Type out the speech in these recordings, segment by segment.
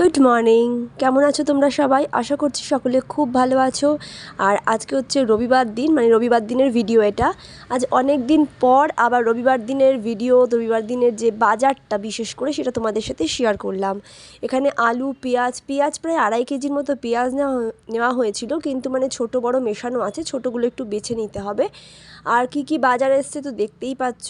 Good morning. কেমন আছো তোমরা সবাই? আশা করছি সকলে খুব ভালো আছো। আর আজকে হচ্ছে রবিবার দিন, মানে রবিবার দিনের ভিডিও এটা। আজ অনেক দিন পর আবার রবিবার দিনের ভিডিও, রবিবার দিনের যে বাজারটা বিশেষ করে সেটা তোমাদের সাথে শেয়ার করলাম। এখানে আলু, পেঁয়াজ প্রায় 2.5 কেজির মতো পেঁয়াজ নেওয়া হয়েছিল, কিন্তু মানে ছোট বড় মেশানো আছে, ছোটোগুলো একটু বেছে নিতে হবে। আর কি বাজার এসছে তো দেখতেই পাচ্ছ।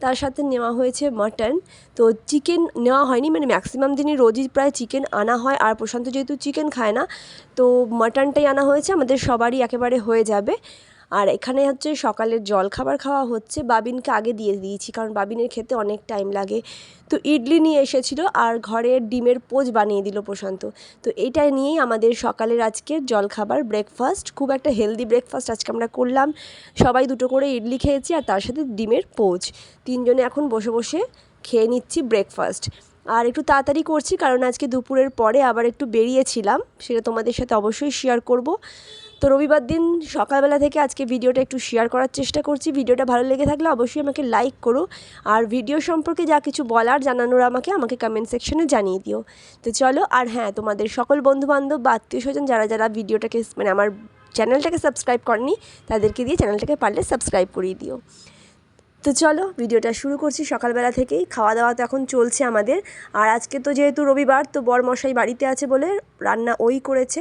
তার সাথে নেওয়া হয়েছে মাটন। তো চিকেন নেওয়া হয়নি, মানে ম্যাক্সিমাম দিনই রোজই প্রায় চিকেন আনা হয়, আর প্রশান্ত যেহেতু চিকেন খায় না তো মাটনটাই আনা হয়েছে, আমাদের সবারই একেবারে হয়ে যাবে। আর এখানে হচ্ছে সকালের জলখাবার খাওয়া হচ্ছে। বাবিনকে আগে দিয়ে দিয়েছি, কারণ বাবিনের খেতে অনেক টাইম লাগে। তো ইডলি নিয়ে এসেছিল আর ঘরের ডিমের পোচ বানিয়ে দিল প্রশান্ত। তো এইটা নিয়েই আমাদের সকালের আজকের জলখাবার, ব্রেকফাস্ট। খুব একটা হেলদি ব্রেকফাস্ট আজকে আমরা করলাম। সবাই 2টো করে ইডলি খেয়েছি আর তার সাথে ডিমের পোচ। 3জনে এখন বসে বসে খেয়ে নিচ্ছি ব্রেকফাস্ট। আর একটু তাড়াতাড়ি করছি, কারণ আজকে দুপুরের পরে আবার একটু বেরিয়েছিলাম, সেটা তোমাদের সাথে অবশ্যই শেয়ার করব। তো রবিবার দিন সকালবেলা থেকে আজকে ভিডিওটা একটু শেয়ার করার চেষ্টা করছি। ভিডিওটা ভালো লেগে থাকলে অবশ্যই আমাকে লাইক করো, আর ভিডিও সম্পর্কে যা কিছু বলার জানানোর আমাকে কমেন্ট সেকশনে জানিয়ে দিও। তো চলো, আর হ্যাঁ, তোমাদের সকল বন্ধুবান্ধব বা আত্মীয় স্বজন যারা ভিডিওটাকে, মানে আমার চ্যানেলটাকে সাবস্ক্রাইব করেনি, তাদেরকে দিয়ে চ্যানেলটাকে পারলে সাবস্ক্রাইব করিয়ে দিও। তো চলো ভিডিওটা শুরু করছি। সকালবেলা থেকেই খাওয়া দাওয়া তো এখন চলছে আমাদের। আর আজকে তো যেহেতু রবিবার, তো বরমশাই বাড়িতে আছে বলে রান্না ওই করেছে।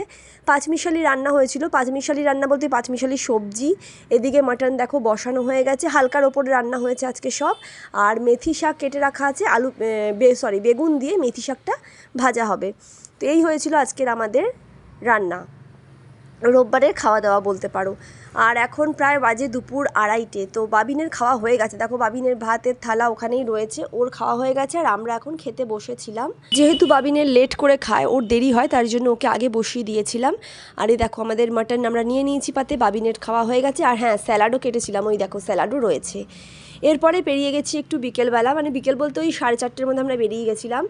পাঁচমিশালি রান্না হয়েছিল। পাঁচমিশালি রান্না বলতে পাঁচমিশালি সবজি। এদিকে মাটন দেখো বসানো হয়ে গেছে, হালকার ওপরে রান্না হয়েছে আজকে সব। আর মেথি শাক কেটে রাখা আছে, বেগুন দিয়ে মেথি শাকটা ভাজা হবে। তো এই হয়েছিল আজকের আমাদের রান্না, রোববারের খাওয়া দাওয়া বলতে পারো। আর এখন প্রায় বাজে দুপুর 2:30। তো বাবিনের খাওয়া হয়ে গেছে, দেখো বাবিনের ভাতের থালা ওখানেই রয়েছে, ওর খাওয়া হয়ে গেছে। আর আমরা এখন খেতে বসেছিলাম। যেহেতু বাবিনের লেট করে খায়, ওর দেরি হয়, তার জন্য ওকে আগে বসিয়ে দিয়েছিলাম। আর এই দেখো আমাদের মাটন আমরা নিয়ে নিয়েছি পাতে, বাবিনের খাওয়া হয়ে গেছে। আর হ্যাঁ, স্যালাডও কেটেছিলাম, ওই দেখো স্যালাডও রয়েছে। এরপরে বেরিয়ে গেছি একটু বিকেলবেলা, মানে বিকেল বলতে ওই 4:30টার মধ্যে আমরা বেরিয়ে গেছিলাম।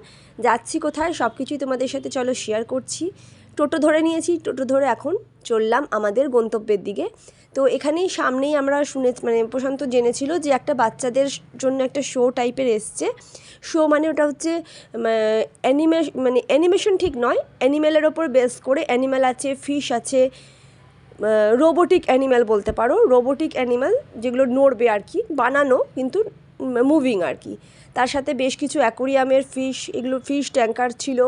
যাচ্ছি কোথায় সব কিছুই তোমাদের সাথে চলো শেয়ার করছি। টোটো ধরে নিয়েছি, টোটো ধরে এখন চললাম আমাদের গন্তব্যের দিকে। তো এখানেই সামনেই আমরা মানে প্রশান্ত জেনেছিল যে একটা বাচ্চাদের জন্য একটা শো টাইপের এসছে। শো মানে ওটা হচ্ছে অ্যানিমেশন ঠিক নয়, অ্যানিমেলের ওপর বেস করে। অ্যানিমেল আছে, ফিশ আছে, রোবোটিক অ্যানিম্যাল বলতে পারো, রোবোটিক অ্যানিম্যাল যেগুলো নড়বে আর কি, বানানো কিন্তু মুভিং আর কি। তার সাথে বেশ কিছু অ্যাকোরিয়ামের ফিশ, এগুলো ফিশ ট্যাঙ্কার ছিল।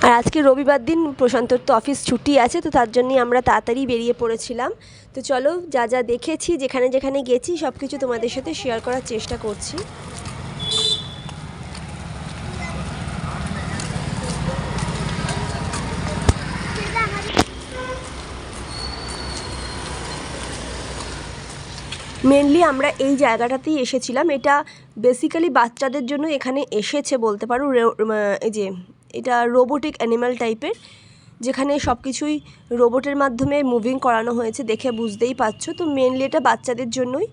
আর আজকে রবিবার দিন প্রশান্তর তো অফিস ছুটি আছে, তো তার জন্যই আমরা তাড়াতাড়ি বেরিয়ে পড়েছিলাম। তো চলো যা দেখেছি, যেখানে গেছি সব কিছু তোমাদের সাথে শেয়ার করার চেষ্টা করছি। মেনলি আমরা এই জায়গাটাতেই এসেছিলাম। এটা বেসিক্যালি বাচ্চাদের জন্য এখানে এসেছে বলতে পারো। এই যে এটা রোবোটিক অ্যানিম্যাল টাইপের, যেখানে সব কিছুই রোবটের মাধ্যমে মুভিং করানো হয়েছে, দেখে বুঝতেই পারছো। তো মেনলি এটা বাচ্চাদের জন্যই।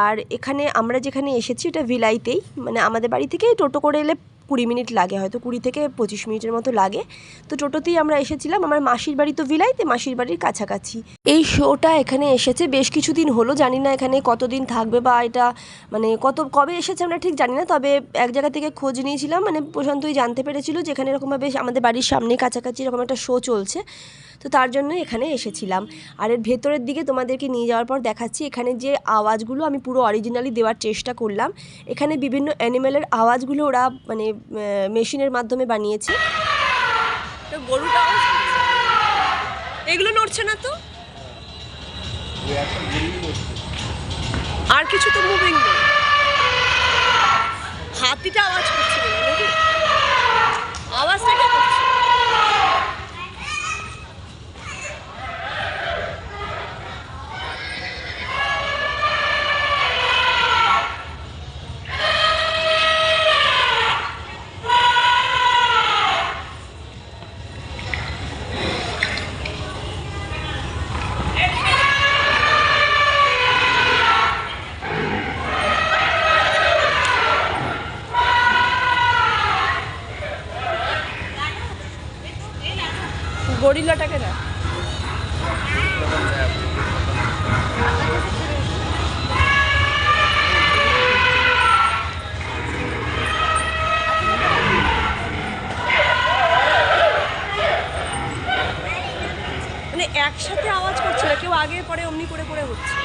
আর এখানে আমরা যেখানে এসেছি এটা ভিলাইতেই, মানে আমাদের বাড়ি থেকে টোটো করে এলে 20 মিনিট লাগে, হয়তো 20 থেকে 25 মিনিটের মতো লাগে। তো টোটোতেই আমরা এসেছিলাম। আমার মাসির বাড়ি তো ভিলাইতে, মাসির বাড়ির কাছাকাছি। এই শোটা এখানে এসেছে বেশ কিছুদিন হলো, জানি না এখানে কতদিন থাকবে বা এটা মানে কবে এসেছে আমরা ঠিক জানি না। তবে এক জায়গা থেকে খোঁজ নিয়েছিলাম, মানে প্রশান্তই জানতে পেরেছিল যে এখানে এরকমভাবে আমাদের বাড়ির সামনে কাছাকাছি এরকম একটা শো চলছে। তো তার জন্য এখানে এসেছিলাম। আর এর ভেতরের দিকে তোমাদেরকে নিয়ে যাওয়ার পর দেখাচ্ছি। এখানে যে আওয়াজগুলো আমি পুরো অরিজিনালি দেওয়ার চেষ্টা করলাম। এখানে বিভিন্ন অ্যানিমেলের আওয়াজগুলো ওরা মানে মেশিনের মাধ্যমে বানিয়েছে। তো গরুটা এগুলো নড়ছে না তো, আর কিছু তো মুভিং নেই। হাতিটা আওয়াজ করছে, আওয়াজটা কি করছে? গরিলাটাকে না, একসাথে আওয়াজ করছে না, কেউ আগে পরে অমনি করে করে হচ্ছে।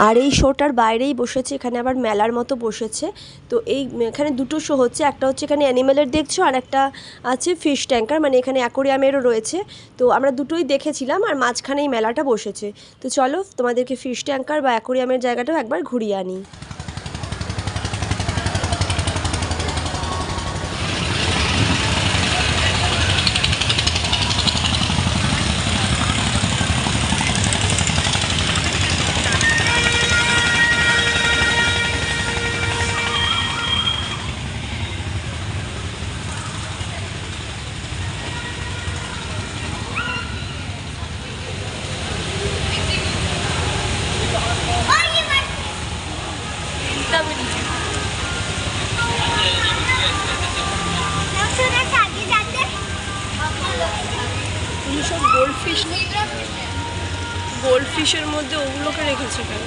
আর এই শোটার বাইরেই বসেছে, এখানে আবার মেলার মতো বসেছে। তো এখানে দুটো শো হচ্ছে, একটা হচ্ছে এখানে অ্যানিমেলের দেখছো, আর একটা আছে ফিশ ট্যাঙ্কার, মানে এখানে অ্যাকোরিয়ামেরও রয়েছে। তো আমরা দুটোই দেখেছিলাম, আর মাঝখানেই মেলাটা বসেছে। তো চলো তোমাদেরকে ফিশ ট্যাঙ্কার বা অ্যাকোরিয়ামের জায়গাটাও একবার ঘুরিয়ে আনি। সব গোল্ডফিশ, গোল্ডফিশের মধ্যে ওগুলোকে রেখেছে কেন?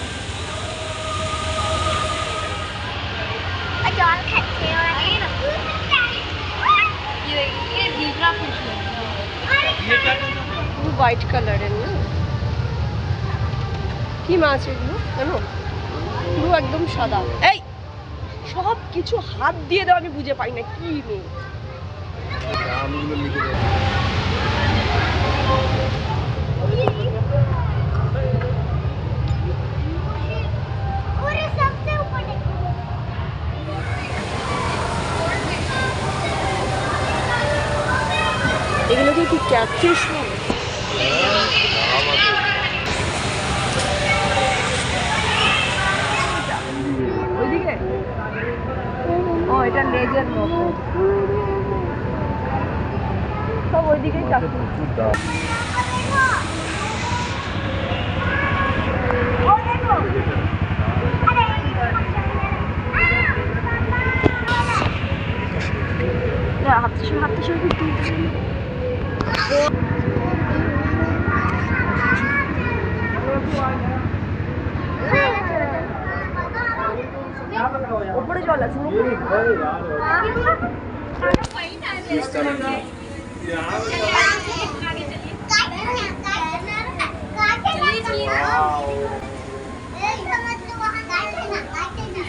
হোয়াইট কালারের না, কি মাছ এগুলো জানো? পুরো একদম সাদা। এই সব কিছু হাত দিয়ে দাও, আমি বুঝে পাই না কি নেই। এগুলো কি ক্যাটফিশ? ওইদিকে ও এটা লেজের মতো, সব ওইদিকেই হাতে উপরে জল আছে।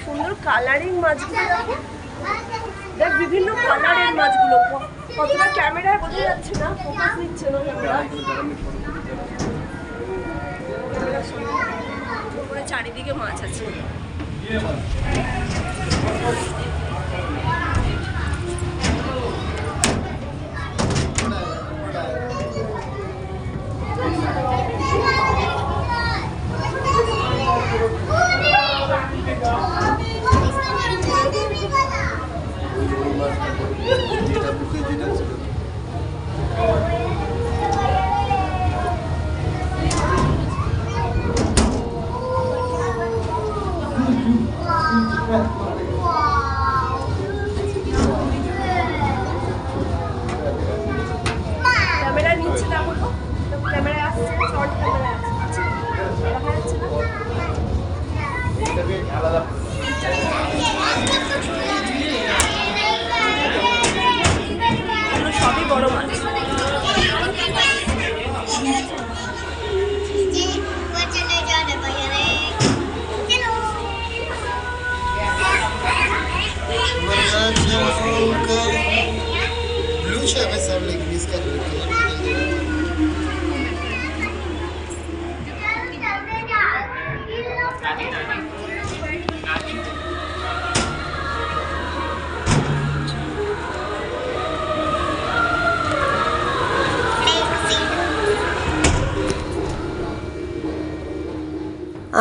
সুন্দর কালারিং মাছগুলো দেখো, দেখ বিভিন্ন কালারের মাছগুলো। কতটা ক্যামেরায় বোঝা যাচ্ছে না, ফোকাস নিচ্ছে না ক্যামেরা। চারিদিকে মাছ আছে। ক্যামেরা নিচ্ছে না, ক্যামেরা আসছে, শর্ট ক্যামেরা আসছে, দেখা যাচ্ছে না। সবই বড় মাছ। Blue chef है सब लेकिन इसका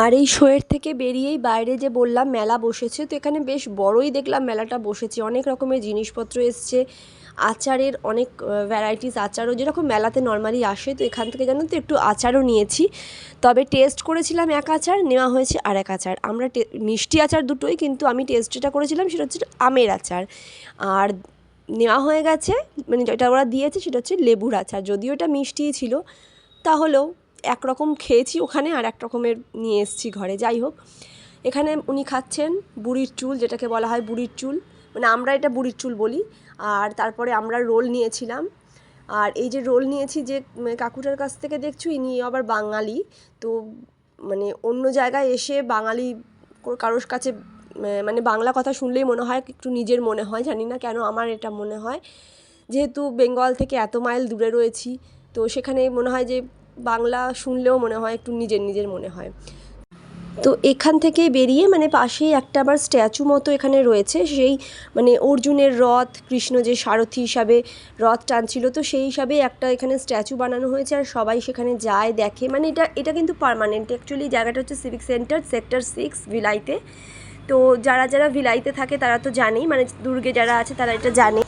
আর এই শোয়ের থেকে বেরিয়েই বাইরে যে বললাম মেলা বসেছে, তো এখানে বেশ বড়ই দেখলাম মেলাটা বসেছে, অনেক রকমের জিনিসপত্র এসছে, আচারের অনেক ভ্যারাইটিস আচারও যেরকম মেলাতে নর্মালি আসে। তো এখান থেকে জানো তো একটু আচারও নিয়েছি, তবে টেস্ট করেছিলাম এক আচার, নেওয়া হয়েছে আর এক আচার। আমরা মিষ্টি আচার দুটোই, কিন্তু আমি টেস্ট যেটা করেছিলাম সেটা হচ্ছে আমের আচার, আর নেওয়া হয়ে গেছে মানে যেটা ওরা দিয়েছে সেটা হচ্ছে লেবুর আচার। যদিও এটা মিষ্টিই ছিল, তাহলেও একরকম খেয়েছি ওখানে আর এক রকমের নিয়ে এসেছি ঘরে। যাই হোক, এখানে উনি খাচ্ছেন বুড়ির চুল, যেটাকে বলা হয় বুড়ির চুল, মানে আমরা এটা বুড়ির চুল বলি। আর তারপরে আমরা রোল নিয়েছিলাম, আর এই যে রোল নিয়েছি যে কাকুটার কাছ থেকে দেখছো, ইনি আবার বাঙালি, তো মানে অন্য জায়গায় এসে বাঙালি কারোর কাছে মানে বাংলা কথা শুনলেই মনে হয় একটু নিজের মনে হয়, জানি না কেন আমার এটা মনে হয়, যেহেতু বেঙ্গল থেকে এত মাইল দূরে রয়েছি, তো সেখানে মনে হয় যে বাংলা শুনলেও মনে হয় একটু নিজের নিজের মনে হয়। তো এখান থেকে বেরিয়ে মানে পাশেই একটা আবার স্ট্যাচু মতো এখানে রয়েছে, সেই মানে অর্জুনের রথ, কৃষ্ণ যে সারথি হিসাবে রথ টানছিল, তো সেই হিসাবে একটা এখানে স্ট্যাচু বানানো হয়েছে, আর সবাই সেখানে যায় দেখে। মানে এটা কিন্তু পার্মানেন্ট, অ্যাকচুয়ালি জায়গাটা হচ্ছে সিভিক সেন্টার, সেক্টর 6 ভিলাইতে। তো যারা যারা ভিলাইতে থাকে তারা তো জানেই, মানে দুর্গে যারা আছে তারা এটা জানে।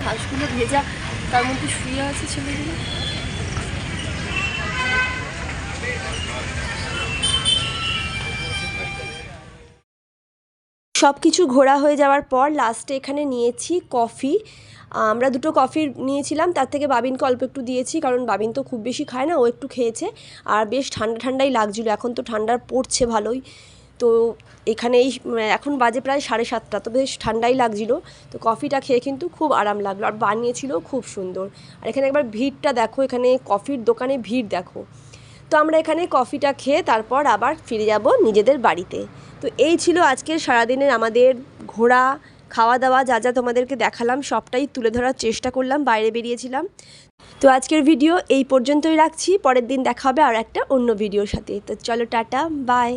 ঘাসগুলো ভেজা, তার মধ্যে শুয়ে আছে ছেলেগুলো। সব কিছু ঘোরা হয়ে যাওয়ার পর লাস্টে এখানে নিয়েছি কফি। আমরা দুটো কফি নিয়েছিলাম, তার থেকে বাবিনকে অল্প একটু দিয়েছি, কারণ বাবিন তো খুব বেশি খায় না, ও একটু খেয়েছে। আর বেশ ঠান্ডা ঠান্ডাই লাগছিলো, এখন তো ঠান্ডার পড়ছে ভালোই। তো এখানে এই এখন বাজে প্রায় 7:30, তো বেশ ঠান্ডাই লাগছিলো। তো কফিটা খেয়ে কিন্তু খুব আরাম লাগলো, আর বানিয়েছিল খুব সুন্দর। আর এখানে একবার ভিড়টা দেখো, এখানে কফির দোকানে ভিড় দেখো। তো আমরা এখানে কফিটা খেয়ে তারপর আবার ফিরে যাব নিজেদের বাড়িতে। তো এই ছিল আজকের সারাদিনের আমাদের ঘোরা, খাওয়া দাওয়া, যা যা তোমাদেরকে দেখালাম সবটাই তুলে ধরার চেষ্টা করলাম, বাইরে বেরিয়েছিলাম। তো আজকের ভিডিও এই পর্যন্তই রাখছি, পরের দিন দেখা হবে আর একটা অন্য ভিডিওর সাথে। তো চলো টাটা, বাই।